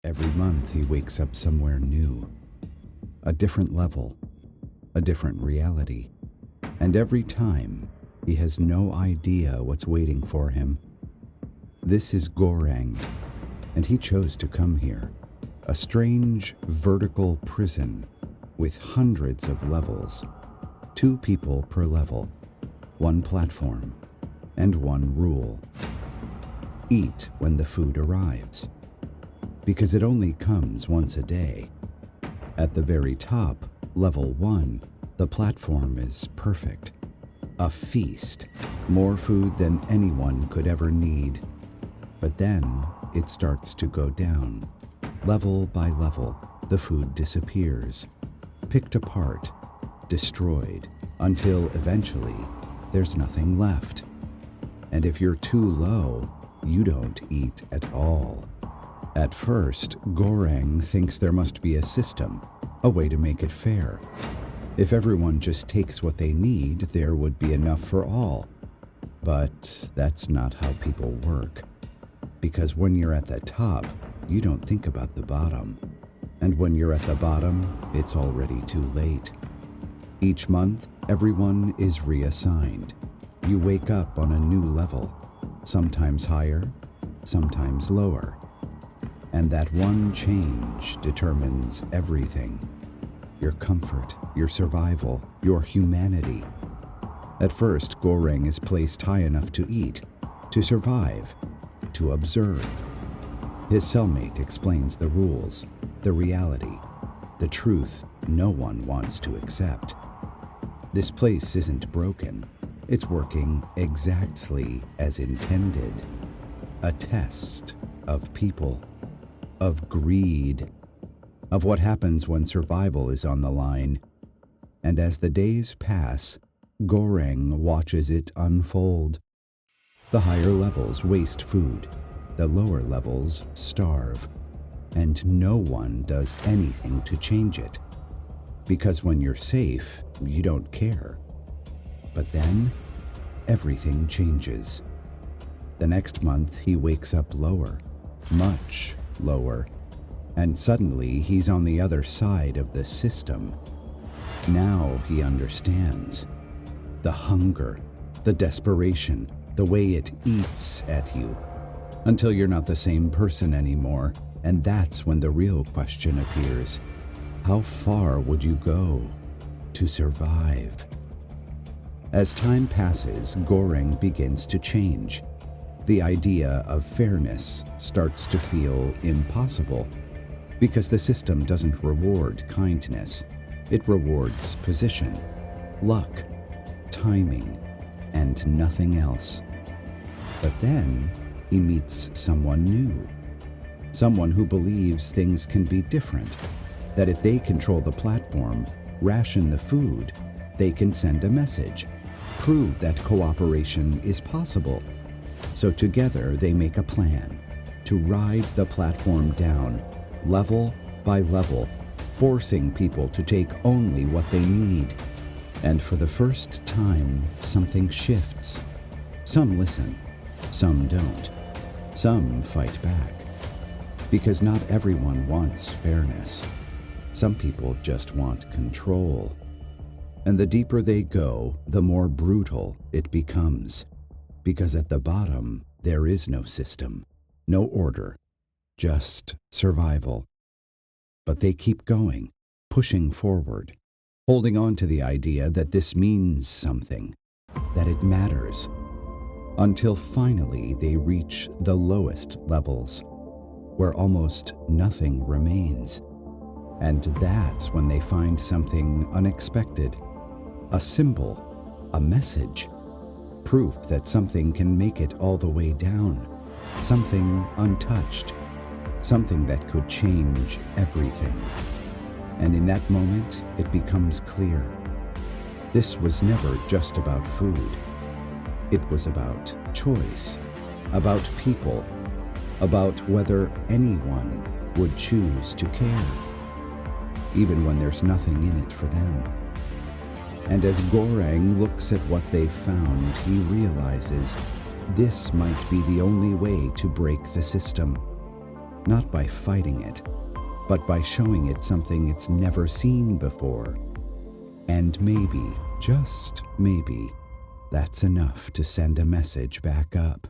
Every month he wakes up somewhere new, a different level, a different reality. And every time, he has no idea what's waiting for him. This is Goreng, and he chose to come here. A strange vertical prison with hundreds of levels, 2 people per level, 1 platform, and 1 rule. Eat when the food arrives, because it only comes once a day. At the very top, level 1, the platform is perfect. A feast, more food than anyone could ever need. But then it starts to go down. Level by level, the food disappears, picked apart, destroyed, until eventually there's nothing left. And if you're too low, you don't eat at all. At first, Goreng thinks there must be a system, a way to make it fair. If everyone just takes what they need, there would be enough for all. But that's not how people work. Because when you're at the top, you don't think about the bottom. And when you're at the bottom, it's already too late. Each month, everyone is reassigned. You wake up on a new level, sometimes higher, sometimes lower. And that one change determines everything. Your comfort, your survival, your humanity. At first, Goreng is placed high enough to eat, to survive, to observe. His cellmate explains the rules, the reality, the truth no one wants to accept. This place isn't broken. It's working exactly as intended. A test of people, of greed, of what happens when survival is on the line. And as the days pass, Goreng watches it unfold. The higher levels waste food, the lower levels starve, and no one does anything to change it. Because when you're safe, you don't care. But then, everything changes. The next month, he wakes up lower, much lower, and suddenly he's on the other side of the system. Now he understands. The hunger, the desperation, the way it eats at you, until you're not the same person anymore, and that's when the real question appears. How far would you go to survive? As time passes, Goreng begins to change. The idea of fairness starts to feel impossible, because the system doesn't reward kindness. It rewards position, luck, timing, and nothing else. But then he meets someone new. Someone who believes things can be different, that if they control the platform, ration the food, they can send a message, prove that cooperation is possible. So together they make a plan to ride the platform down, level by level, forcing people to take only what they need. And for the first time, something shifts. Some listen, some don't. Some fight back. Because not everyone wants fairness. Some people just want control. And the deeper they go, the more brutal it becomes. Because at the bottom, there is no system, no order, just survival. But they keep going, pushing forward, holding on to the idea that this means something, that it matters, until finally they reach the lowest levels, where almost nothing remains. And that's when they find something unexpected, a symbol, a message, proof that something can make it all the way down, something untouched, something that could change everything. And in that moment, it becomes clear. This was never just about food. It was about choice, about people, about whether anyone would choose to care, even when there's nothing in it for them. And as Goreng looks at what they've found, he realizes this might be the only way to break the system. not by fighting it, but by showing it something it's never seen before. And maybe, just maybe, that's enough to send a message back up.